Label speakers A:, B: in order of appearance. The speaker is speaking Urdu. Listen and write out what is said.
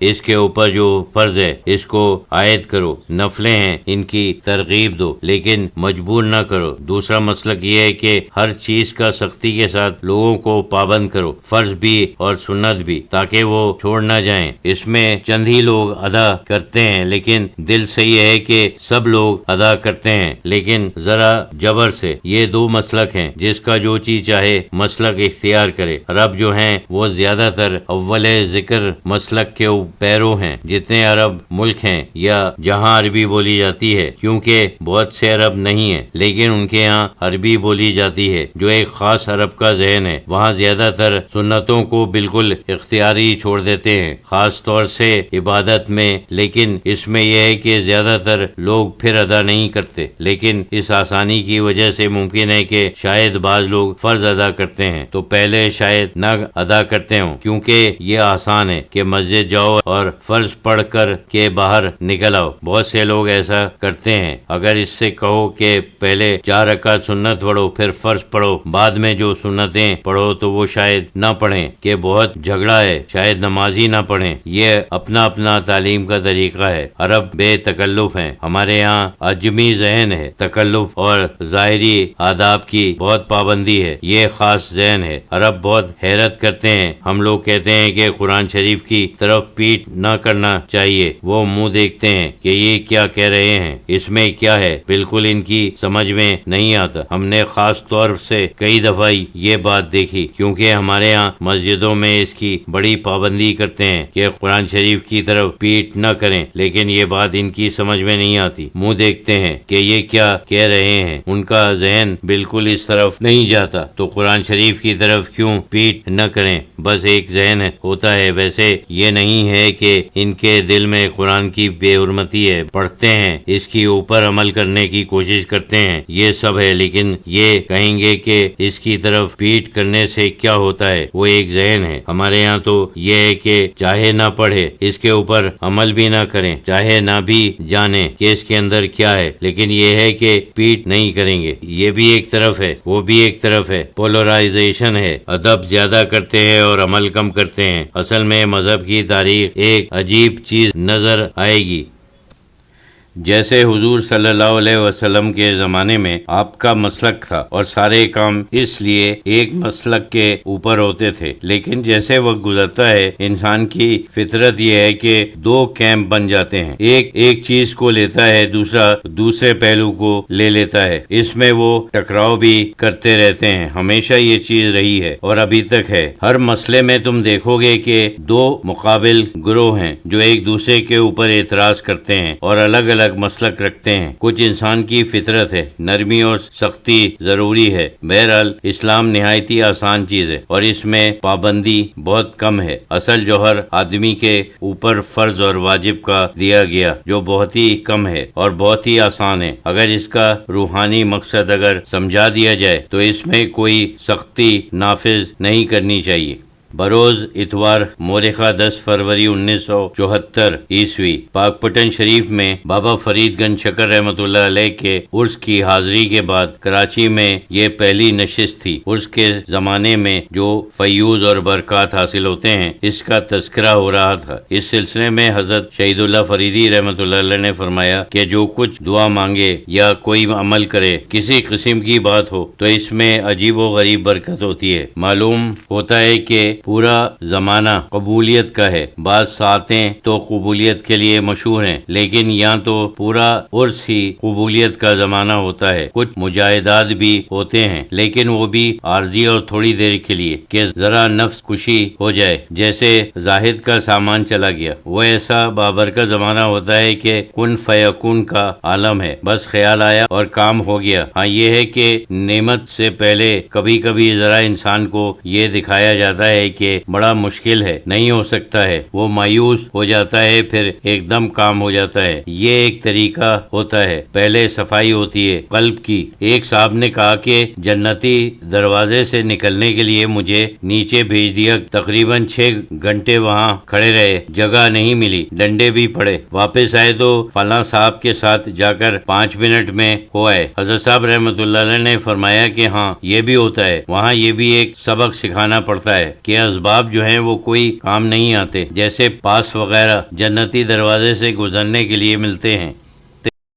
A: اس کے اوپر جو فرض ہے اس کو عائد کرو، نفلیں ہیں ان کی ترغیب دو لیکن مجبور نہ کرو۔ دوسرا مسلک یہ ہے کہ ہر چیز کا سختی کے ساتھ لوگوں کو پابند کرو، فرض بھی اور سنت بھی، تاکہ وہ چھوڑ نہ جائیں۔ اس میں چند ہی لوگ ادا کرتے ہیں لیکن دل سے یہ ہے کہ سب لوگ ادا کرتے ہیں لیکن ذرا جبر سے۔ یہ دو مسلک ہیں، جس کا جو چیز چاہے مسلک اختیار کرے۔ عرب جو ہیں وہ زیادہ تر اول ذکر مسلک کے پیرو ہیں۔ جتنے عرب ملک ہیں یا جہاں عربی بولی جاتی ہے، کیونکہ بہت سے عرب نہیں ہیں لیکن ان کے ہاں عربی بولی جاتی ہے جو ایک خاص عرب کا ذہن ہے، وہاں زیادہ تر سنتوں کو بالکل اختیاری چھوڑ دیتے ہیں، خاص طور سے عبادت میں۔ لیکن اس میں یہ ہے کہ زیادہ تر لوگ پھر ادا نہیں کرتے، لیکن اس آسانی کی وجہ سے ممکن ہے کہ شاید بعض لوگ فرض ادا کرتے ہیں تو پہلے شاید نہ ادا کرتے ہوں، کیونکہ یہ آسان ہے کہ مسجد جاؤ اور فرض پڑھ کر کے باہر نکل آؤ۔ بہت سے لوگ ایسا کرتے ہیں۔ اگر اس سے کہو کہ پہلے 4 رکعت سنت پڑھو پھر فرض پڑھو، بعد میں جو سنتیں پڑھو، تو وہ شاید نہ پڑھیں کہ بہت جھگڑا ہے، شاید نمازی نہ پڑھیں۔ یہ اپنا اپنا تعلیم کا طریقہ ہے۔ عرب بے تکلف ہیں، ہمارے یہاں عجمی ذہن ہے، تکلف اور ظاہری آداب کی بہت پابندی ہے، یہ خاص ذہن ہے۔ عرب بہت حیرت کرتے ہیں، ہم لوگ کہتے ہیں کہ قرآن شریف کی طرف پیٹ نہ کرنا چاہیے، وہ منہ دیکھتے ہیں کہ یہ کیا کہہ رہے ہیں، اس میں کیا ہے، بالکل ان کی سمجھ میں نہیں آتا۔ ہم نے خاص طور سے کئی دفعہ یہ بات دیکھی، کیونکہ ہمارے ہاں مسجدوں میں اس کی بڑی پابندی کرتے ہیں کہ قرآن شریف کی طرف پیٹ نہ کریں، لیکن یہ بات ان کی سمجھ میں نہیں آتی، منہ دیکھتے ہیں کہ یہ کیا کہہ رہے ہیں، ان کا ذہن بالکل اس طرف نہیں جاتا، تو قرآن شریف کی طرف کیوں پیٹ نہ کریں، بس ایک ذہن ہوتا ہے۔ ویسے یہ نہیں ہے کہ ان کے دل میں قرآن کی بے حرمتی ہے، پڑھتے ہیں، اس کی اوپر عمل کرنے کی کوشش کرتے ہیں، یہ سب ہے، لیکن یہ کہیں گے کہ اس کی طرف پیٹ کرنے سے کیا ہوتا ہے، وہ ایک ذہن ہے۔ ہمارے یہاں تو یہ ہے کہ چاہے نہ پڑھے، اس کے اوپر عمل بھی نہ کریں، چاہے نہ بھی جانے کہ اس کے اندر کیا ہے، لیکن یہ ہے کہ پیٹ نہیں کریں گے۔ یہ بھی ایک طرف ہے، وہ بھی ایک طرف ہے، پولرائزیشن ہے، ادب زیادہ کرتے ہیں اور عمل کم کرتے ہیں۔ اصل میں مذہب کی تاریخ ایک عجیب چیز نظر آئے گی۔ جیسے حضور صلی اللہ علیہ وسلم کے زمانے میں آپ کا مسلک تھا اور سارے کام اس لیے ایک مسلک کے اوپر ہوتے تھے، لیکن جیسے وقت گزرتا ہے انسان کی فطرت یہ ہے کہ 2 کیمپ بن جاتے ہیں، ایک چیز کو لیتا ہے، دوسرا دوسرے پہلو کو لے لیتا ہے، اس میں وہ ٹکراؤ بھی کرتے رہتے ہیں۔ ہمیشہ یہ چیز رہی ہے اور ابھی تک ہے۔ ہر مسئلے میں تم دیکھو گے کہ 2 مقابل گروہ ہیں جو ایک دوسرے کے اوپر اعتراض کرتے ہیں اور الگ الگ مسلک رکھتے ہیں۔ کچھ انسان کی فطرت ہے، نرمی اور سختی ضروری ہے۔ بہرحال اسلام نہایتی آسان چیز ہے اور اس میں پابندی بہت کم ہے۔ اصل جوہر آدمی کے اوپر فرض اور واجب کا دیا گیا جو بہت ہی کم ہے اور بہت ہی آسان ہے۔ اگر اس کا روحانی مقصد اگر سمجھا دیا جائے تو اس میں کوئی سختی نافذ نہیں کرنی چاہیے۔ بروز اتوار مورخہ 10 فروری 1974 عیسوی پاک پٹن شریف میں بابا فرید گنج شکر رحمۃ اللہ علیہ کے عرس کی حاضری کے بعد کراچی میں یہ پہلی نشست تھی۔ عرس کے زمانے میں جو فیوز اور برکات حاصل ہوتے ہیں اس کا تذکرہ ہو رہا تھا۔ اس سلسلے میں حضرت شہید اللہ فریدی رحمۃ اللہ علیہ نے فرمایا کہ جو کچھ دعا مانگے یا کوئی عمل کرے، کسی قسم کی بات ہو، تو اس میں عجیب و غریب برکت ہوتی ہے۔ معلوم ہوتا ہے کہ پورا زمانہ قبولیت کا ہے۔ بعض ساعتیں تو قبولیت کے لیے مشہور ہیں، لیکن یہاں تو پورا عرس ہی قبولیت کا زمانہ ہوتا ہے۔ کچھ مجاہدات بھی ہوتے ہیں، لیکن وہ بھی عارضی اور تھوڑی دیر کے لیے کہ ذرا نفس خوشی ہو جائے، جیسے زاہد کا سامان چلا گیا۔ وہ ایسا بابرکت زمانہ ہوتا ہے کہ کن فیکون کا عالم ہے، بس خیال آیا اور کام ہو گیا۔ ہاں یہ ہے کہ نعمت سے پہلے کبھی کبھی ذرا انسان کو یہ دکھایا جاتا ہے کہ بڑا مشکل ہے، نہیں ہو سکتا ہے، وہ مایوس ہو جاتا ہے، پھر ایک دم کام ہو جاتا ہے۔ یہ ایک طریقہ ہوتا ہے، پہلے صفائی ہوتی ہے قلب کی۔ ایک صاحب نے کہا کہ جنتی دروازے سے نکلنے کے لیے مجھے نیچے بھیج دیا، تقریباً 6 گھنٹے وہاں کھڑے رہے، جگہ نہیں ملی، ڈنڈے بھی پڑے، واپس آئے تو فلاں صاحب کے ساتھ جا کر 5 منٹ میں ہو آئے۔ حضرت صاحب رحمۃ اللہ علیہ نے فرمایا کہ ہاں یہ بھی ہوتا ہے، وہاں یہ بھی ایک سبق سکھانا پڑتا ہے کہ یہ اسباب جو ہیں وہ کوئی کام نہیں آتے، جیسے پاس وغیرہ جنتی دروازے سے گزرنے کے لیے ملتے ہیں۔